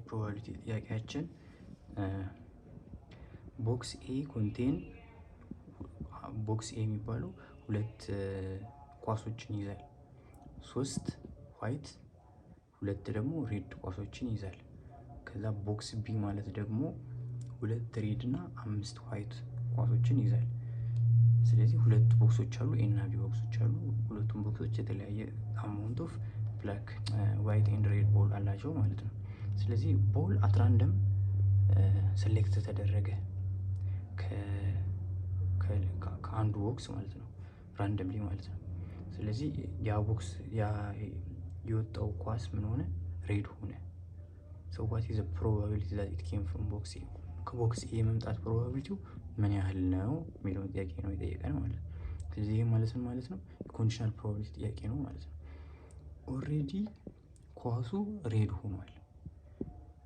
ፕሮባቢሊቲ ጥያቄያችን ቦክስ ኤ ኮንቴን ቦክስ ኤ የሚባለው ሁለት ኳሶችን ይዛል። 3 ዋይት 2 ደግሞ ሬድ ኳሶችን ይዛል። ከዛ ቦክስ ቢ ማለት ደግሞ 2 ሬድ እና 5 ዋይት ኳሶችን ይዛል። ስለዚህ ሁለት ቦክሶች አሉ፣ ኤ እና ቢ ቦክሶች አሉ። ሁለቱም ቦክሶች የተለያየ አማውንት ኦፍ ብላክ ዋይት ኤንድ ሬድ ቦል አላቸው ማለት ነው። ስለዚህ ቦል አት ራንደም ሴሌክት ተደረገ ከአንዱ ቦክስ ማለት ነው፣ ራንደምሊ ማለት ነው። ስለዚህ ያ ቦክስ የወጣው ኳስ ምን ሆነ? ሬድ ሆነ። so what is the probability that it came from box A? ከቦክስ ኤ የመምጣት ፕሮባቢሊቲው ምን ያህል ነው የሚለውን ጥያቄ ነው የጠየቀን ማለት ነው። ስለዚህ ይሄ ማለት ነው የኮንዲሽናል ፕሮባቢሊቲ ጥያቄ ነው ማለት ነው። ኦልሬዲ ኳሱ ሬድ ሆኗል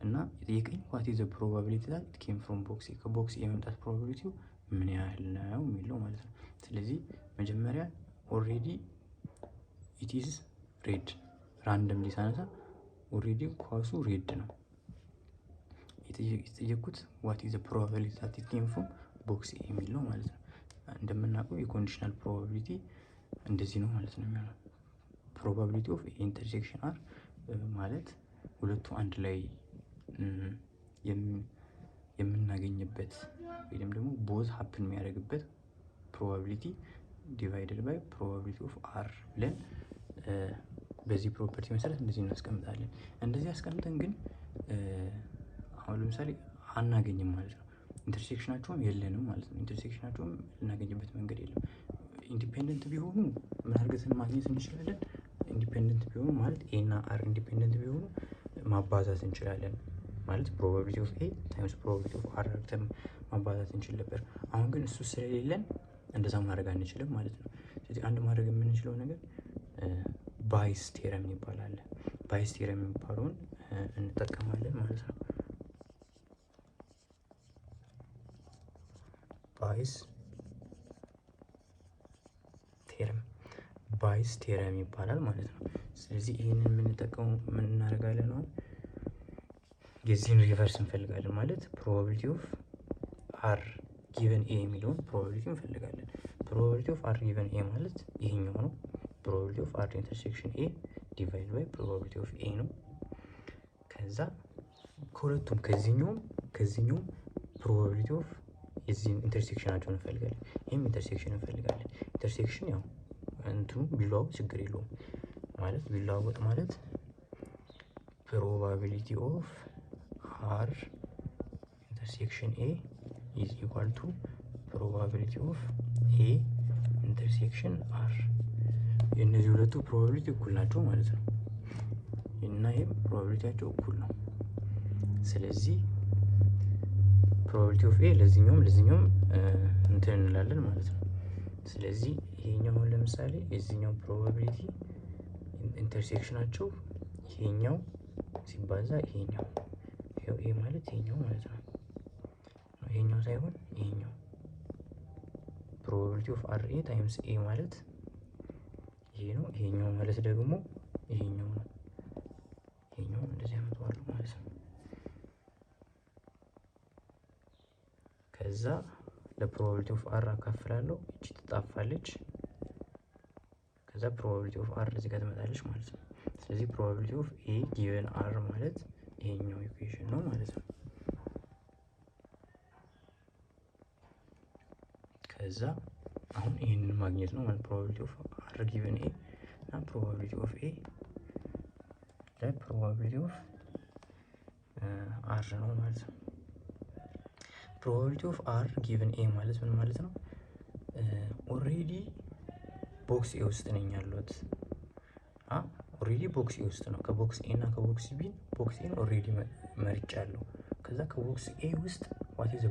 እና የጠየቀኝ what is the probability that it came from box A? ከቦክስ ኤ የመምጣት ፕሮባቢሊቲው ምን ያህል ነው የሚለው ማለት ነው። ስለዚህ መጀመሪያ ኦልሬዲ it is red ራንደም ሊሳነሳ ኦልሬዲ ኳሱ ሬድ ነው። የተጠየቁት what is the probability that it came from box A የሚለው ማለት ነው። እንደምናውቀው የኮንዲሽናል ፕሮባቢሊቲ እንደዚህ ነው ማለት ነው የሚሆነው። ፕሮባቢሊቲ ኦፍ ኢንተርሴክሽን አር ማለት ሁለቱ አንድ ላይ የምናገኝበት ወይም ደግሞ ቦዝ ሀፕን የሚያደርግበት ፕሮባቢሊቲ ዲቫይደድ ባይ ፕሮባቢሊቲ ኦፍ አር ብለን በዚህ ፕሮፐርቲ መሰረት እንደዚህ እናስቀምጣለን። እንደዚህ አስቀምጠን ግን አሁን ለምሳሌ አናገኝም ማለት ነው። ኢንተርሴክሽናቸውም የለንም ማለት ነው። ኢንተርሴክሽናቸውም ልናገኝበት መንገድ የለም። ኢንዲፔንደንት ቢሆኑ ምን አድርገን ማግኘት እንችላለን? ኢንዲፔንደንት ቢሆኑ ማለት ኤ እና አር ኢንዲፔንደንት ቢሆኑ ማባዛት እንችላለን ማለት ፕሮባቢሊቲ ኦፍ ኤ ታይምስ ፕሮባቢሊቲ ኦፍ አር አድርገን ማባዛት እንችል ነበር። አሁን ግን እሱ ስለሌለን እንደዛ ማድረግ አንችልም ማለት ነው። ስለዚህ አንድ ማድረግ የምንችለው ነገር ባይስ ቴረም ይባላል። ባይስ ቴረም የሚባለውን እንጠቀማለን ማለት ነው። ባይስ ቴረም ይባላል ማለት ነው። ስለዚህ ይህንን የምንጠቀመው ምን እናደርጋለን ነው? የዚህን ሪቨርስ እንፈልጋለን ማለት ፕሮባቢሊቲ ኦፍ አር ጊቨን ኤ የሚለውን ፕሮባቢሊቲ እንፈልጋለን። ፕሮባቢሊቲ ኦፍ አር ጊቨን ኤ ማለት ይሄኛው ነው። ፕሮባቢሊቲ ኦፍ አር ኢንተርሴክሽን ኤ ዲቫይድ ባይ ፕሮባቢሊቲ ኦፍ ኤ ነው። ከዛ ከሁለቱም ከዚህኛውም ፕሮባቢሊቲ ኦፍ የዚህን ኢንተርሴክሽናቸውን እንፈልጋለን። ይህም ኢንተርሴክሽን እንፈልጋለን። ኢንተርሴክሽን ያው እንትኑ ቢለዋወጥ ችግር የለውም ማለት ቢለዋወጥ ማለት ፕሮባቢሊቲ ኦፍ አር ኢንተርሴክሽን ኤ ኢዝ ኢኳል ቱ ፕሮባቢሊቲ ኦፍ ኤ ኢንተርሴክሽን አር። የእነዚህ ሁለቱ ፕሮባቢሊቲ እኩል ናቸው ማለት ነው እና ይህም ፕሮባቢሊቲያቸው እኩል ነው። ስለዚህ ፕሮባቢሊቲ ኦፍ ኤ ለዚህኛውም እንትን እንላለን ማለት ነው። ስለዚህ ይሄኛውን ለምሳሌ የዚህኛው ፕሮባቢሊቲ ኢንተርሴክሽናቸው ይሄኛው ሲባዛ ይሄኛው ኤ ማለት ይሄኛው ማለት ነው። ይሄኛው ሳይሆን ይሄኛው ፕሮባቢሊቲ ኦፍ አር ኤ ታይምስ ኤ ማለት ይሄ ነው። ይሄኛው ማለት ደግሞ ይሄኛው ነው። ይሄኛው እንደዚህ አመጣዋለሁ ማለት ነው። ከዛ ለፕሮባቢሊቲ ኦፍ አር አካፍላለሁ፣ እቺ ትጣፋለች። ከዛ ፕሮባቢሊቲ ኦፍ አር እዚህ ጋር ትመጣለች ማለት ነው። ስለዚህ ፕሮባቢሊቲ ኦፍ ኤ ጊቨን አር ማለት ይሄኛው ኢኩዌሽን ነው ማለት ነው። ከዛ አሁን ይሄንን ማግኘት ነው ማለት ፕሮባቢሊቲ ኦፍ አር ጊቨን ኤ እና ፕሮባቢሊቲ ኦፍ ኤ ለፕሮባቢሊቲ ኦፍ አር ነው ማለት ነው። ፕሮባቢሊቲ ኦፍ አር ጊቨን ኤ ማለት ምን ማለት ነው? ኦልሬዲ ቦክስ ኤ ውስጥ ነኝ ያለሁት። ኦልሬዲ ቦክስ ኤ ውስጥ ነው። ከቦክስ ኤ እና ከቦክስ ቢ ቦክስ ኤን ኦልሬዲ መርጫለሁ። ከዛ ከቦክስ ኤ ውስጥ what is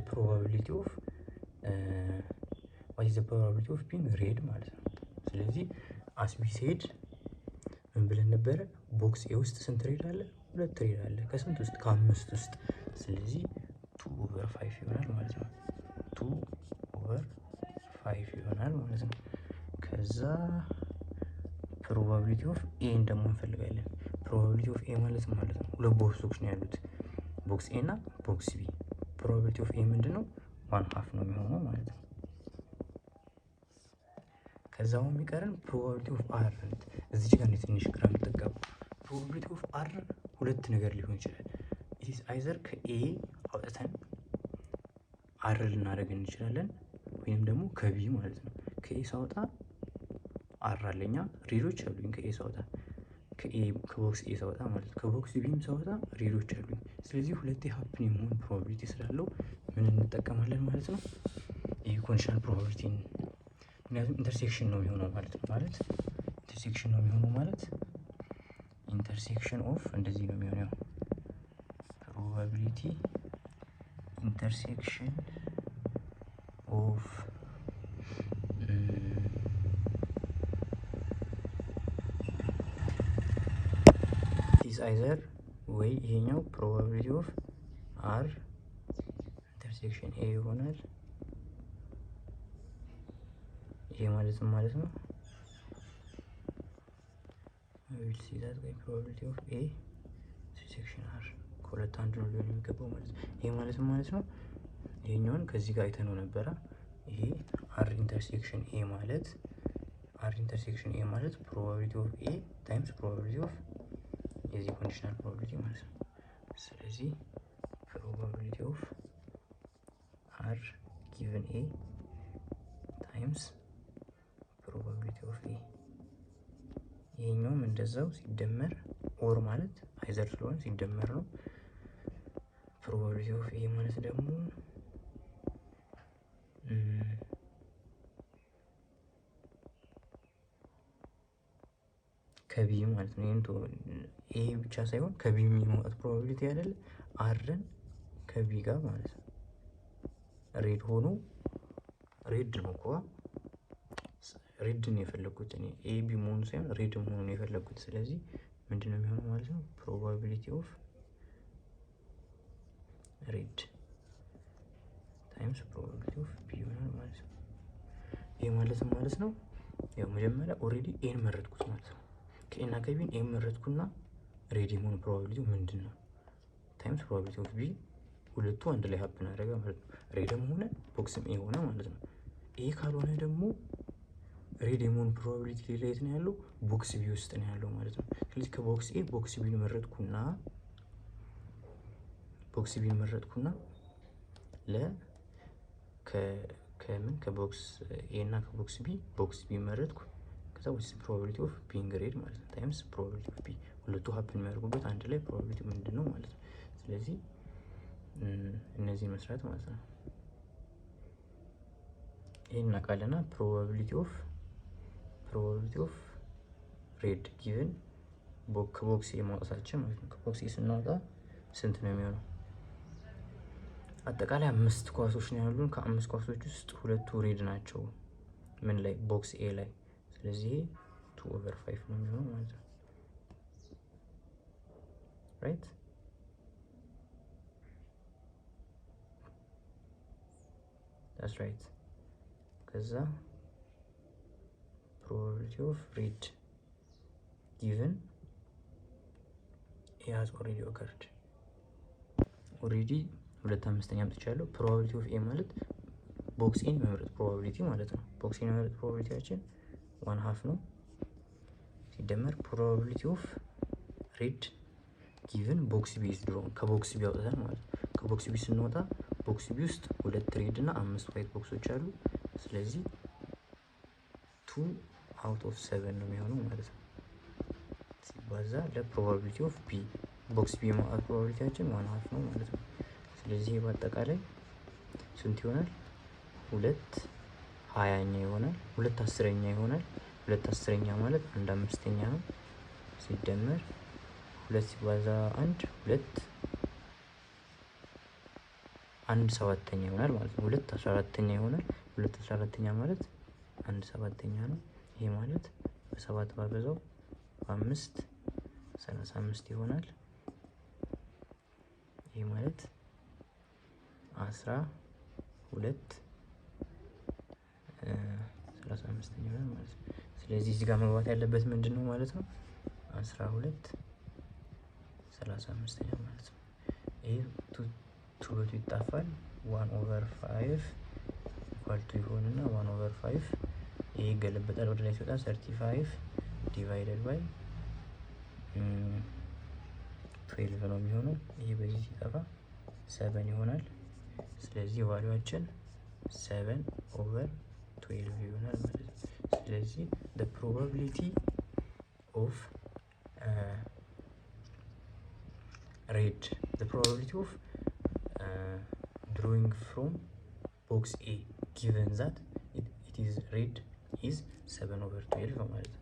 the probability of being red ማለት ነው። ስለዚህ as we said ምን ብለን ነበረ? ቦክስ ኤ ውስጥ ስንት ሬድ አለ? 2 ሬድ አለ። ከስንት ውስጥ? ከ5 ውስጥ። ስለዚህ 2/5 ይሆናል ማለት ነው። 2/5 ይሆናል ማለት ነው። ከዛ ፕሮባቢሊቲ ኦፍ ኤ ደግሞ እንፈልጋለን። ፕሮባቢሊቲ ኦፍ ኤ ማለት ነው ሁለት ቦክሶች ነው ያሉት። ቦክስ ኤ እና ቦክስ ቢ። ፕሮባቢሊቲ ኦፍ ኤ ምንድን ነው? 1/2 ነው የሚሆነው ማለት ነው። ከዛው የሚቀረን ፕሮባቢሊቲ ኦፍ አር። እዚህ ጋር ትንሽ ግራ የምትጋቡ ፕሮባቢሊቲ ኦፍ አር ሁለት ነገር ሊሆን ይችላል። ኢትስ አይዘር ከኤ አውጥተን አር ልናደርግ እንችላለን፣ ወይም ደግሞ ከቢ ማለት ነው። ከኤ ሳወጣ አር አለኛ ሬዶች አሉኝ። ከኤ ሳወጣ ከቦክስ ኤ ሳወጣ ማለት ነው። ከቦክስ ቢም ሳወጣ ሬዶች አሉኝ። ስለዚህ ሁለቴ ሀፕን የመሆን ፕሮባቢሊቲ ስላለው ምን እንጠቀማለን ማለት ነው? ይህ ኮንዲሽናል ፕሮባቢሊቲ። ምክንያቱም ኢንተርሴክሽን ነው የሚሆነው ማለት ነው። ኢንተርሴክሽን ነው የሚሆነው ማለት ኢንተርሴክሽን ኦፍ እንደዚህ ነው የሚሆነው ፕሮባቢሊቲ ኢንተርሴክሽን ኦፍ ኢዝ አይዘር ወይ ይሄኛው ፕሮባቢሊቲ ኦፍ አር ኢንተርሴክሽን ኤ ይሆናል። ይሄ ማለት ነው ዊል ሲ ዛት ወይ ፕሮባቢሊቲ ኦፍ ኤ ኢንተርሴክሽን አር ከሁለት አንዱ ነው ሊሆን የሚገባው ማለት ነው። ይሄ ማለት ነው ይሄኛውን ከዚህ ጋር አይተነው ነበረ። ይሄ አር ኢንተርሴክሽን ኤ ማለት ፕሮባቢሊቲ ኦፍ ኤ ታይምስ ፕሮባቢሊቲ ኦፍ የዚህ ኮንዲሽናል ፕሮባቢሊቲ ማለት ነው። ስለዚህ ፕሮባቢሊቲ ኦፍ አር ጊቨን ኤ ታይምስ ፕሮባቢሊቲ ኦፍ ኤ፣ ይሄኛውም እንደዛው ሲደመር ኦር ማለት አይዘር ስለሆነ ሲደመር ነው። ፕሮባቢሊቲ ኦፍ ኤ ማለት ደግሞ ከቢ ማለት ነው። ይሄ ብቻ ሳይሆን ከቢ የሚመጣት ፕሮባቢሊቲ አይደለ አርን ከቢ ጋር ማለት ነው። ሬድ ሆኖ ሬድ ነው እኮ ሬድ ነው የፈለኩት እኔ ኤ ቢ መሆኑ ሳይሆን ሬድ መሆኑ ነው የፈለኩት። ስለዚህ ምንድን ነው የሚሆነው ማለት ነው? ፕሮባቢሊቲ ኦፍ ሬድ ታይምስ ፕሮባቢሊቲ ኦፍ ቢ ይሆናል ማለት ነው። ይሄ ማለት ነው ያው መጀመሪያ ኦልሬዲ ኤን መረጥኩት ማለት ነው። ከኤና ከቢን ኤን መረጥኩና ሬድ የመሆኑ ፕሮባቢሊቲ ምንድን ነው ታይምስ ፕሮባቢሊቲ ኦፍ ቢ፣ ሁለቱ አንድ ላይ ሀፕን አደረገ ማለት ነው። ሬድም ሆነ ቦክስም ኤ ሆነ ማለት ነው። ኤ ካልሆነ ደግሞ ሬድ የመሆኑ ፕሮባቢሊቲ ሌላ የት ነው ያለው? ቦክስ ቢ ውስጥ ነው ያለው ማለት ነው። ስለዚህ ከቦክስ ኤ ቦክስ ቢን መረጥኩና ከቦክስ ኤ እና ከቦክስ ቢ መረጥኩ። ከዛ ወይስ ፕሮባቢሊቲ ኦፍ ቢንግ ሬድ ማለት ነው ታይምስ ፕሮባቢሊቲ ኦፍ ቢ፣ ሁለቱ ሀፕን የሚያደርጉበት አንድ ላይ ፕሮባቢሊቲ ምንድን ነው ማለት ነው። ስለዚህ እነዚህን መስራት ማለት ነው። ይሄን እናውቃለና ፕሮባቢሊቲ ኦፍ ሬድ ጊቨን ከቦክስ ኤ ማውጣታችን ማለት ነው። ከቦክስ ኤ ስናወጣ ስንት ነው የሚሆነው? አጠቃላይ 5 ኳሶች ነው ያሉን። ከ5 ኳሶች ውስጥ ሁለቱ ሬድ ናቸው። ምን ላይ? ቦክስ ኤ ላይ። ስለዚህ 2/5 ነው የሚሆነው ማለት ነው። ራይት that's right። ከዛ ፕሮባቢሊቲ ኦፍ ሬድ ጊቨን ኤ has already occurred ኦልሬዲ 2/5 አምጥቻለሁ። ፕሮባቢሊቲ ኦፍ ኤ ማለት ቦክስ ኤን የመምረጥ ፕሮባቢሊቲ ማለት ነው። ቦክስ ኤን የመምረጥ ፕሮባቢሊቲያችን 1/2 ነው ሲደመር ፕሮባቢሊቲ ኦፍ ሬድ ጊቨን ቦክስ ቢ is drawn፣ ከቦክስ ቢ አውጥተን ማለት ነው። ከቦክስ ቢ ስንወጣ ቦክስ ቢ ውስጥ 2 ሬድ እና 5 ዋይት ቦክሶች አሉ። ስለዚህ 2/7 ነው የሚሆነው ማለት ነው ሲባዛ ለፕሮባቢሊቲ ኦፍ ቢ። ቦክስ ቢ የማውጣት ፕሮባቢሊቲያችን 1/2 ነው ማለት ነው። ስለዚህ በአጠቃላይ ስንት ይሆናል? 2/20 ይሆናል። 2/10 ይሆናል። 2/10 ማለት 1/5 ነው ሲደመር 2 ሲባዛ 1 1/7 ይሆናል ማለት ነው። 2/14 ይሆናል። 2/14 ማለት 1/7 ነው። ይሄ ማለት በ7 ባበዛው 5 35 ይሆናል። ይሄ ማለት 12/35 ይሆናል ማለት ነው። ስለዚህ እዚህ ጋር መግባት ያለበት ምንድን ነው ማለት ነው? 12/35 ማለት ነው። ይሄ በቱ ይጣፋል። 1/5 ኢኳል ቱ ይሆንና 1/5 ይሄ ይገለበጣል ወደ ላይ ሲወጣ 35 ዲቫይደድ ባይ 12 ነው የሚሆነው። ይሄ በዚህ ሲጠፋ 7 ይሆናል። ስለዚህ ቫልዩአችን 7/12 ይሆናል ማለት ነው። ስለዚህ the probability of drawing from box A given that it is red is 7/12 ማለት ነው።